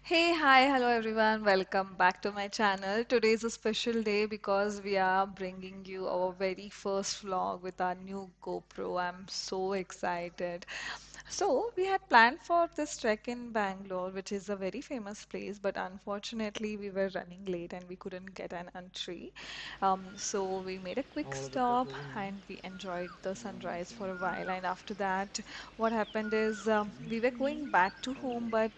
Hey, hi, hello everyone. Welcome back to my channel. Today is a special day because we are bringing you our very first vlog with our new GoPro. I'm so excited. So, we had planned for this trek in Bangalore, which is a very famous place, but unfortunately, we were running late and we couldn't get an entry. So, we made a quick stop and we enjoyed the sunrise for a while. And after that, what happened is we were going back to home, but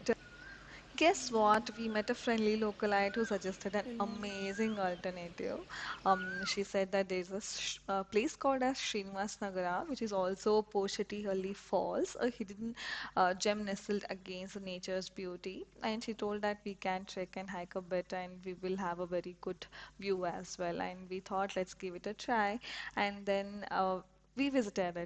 guess what? We met a friendly localite who suggested an amazing alternative. She said that there's a place called as Srinivas Nagara, which is also Poshettihalli Falls, a hidden gem nestled against nature's beauty. And she told that we can trek and hike a bit, and we will have a very good view as well. And we thought, let's give it a try. And then we visited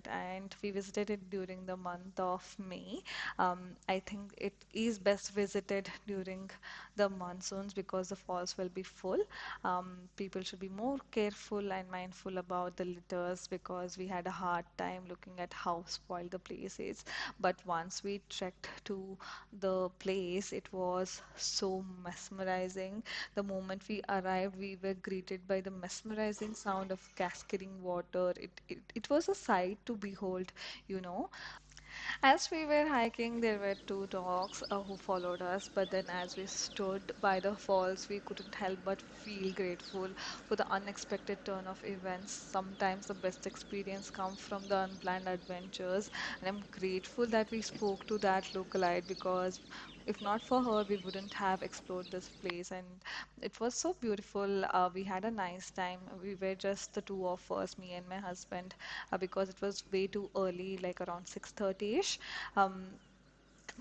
it during the month of May. I think it is best visited during the monsoons because the falls will be full. People should be more careful and mindful about the litters because we had a hard time looking at how spoiled the place is. But once we trekked to the place, it was so mesmerizing. The moment we arrived, we were greeted by the mesmerizing sound of cascading water. It was a sight to behold, you know. As we were hiking, there were two dogs who followed us, but then as we stood by the falls, we couldn't help but feel grateful for the unexpected turn of events. Sometimes the best experience comes from the unplanned adventures, and I'm grateful that we spoke to that localite because if not for her, we wouldn't have explored this place. And it was so beautiful. We had a nice time. We were just the two of us, me and my husband, because it was way too early, like around 6:30ish. Um,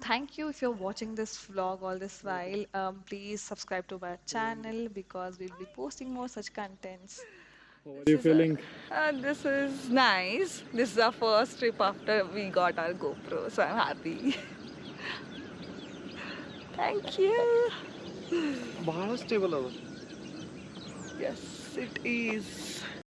Thank you if you're watching this vlog all this while. Please subscribe to our channel because we'll be posting more such contents. This is this is nice. This is our first trip after we got our GoPro, so I'm happy. Thank you. ಬಹಳ stable ಅದು. Yes, it is.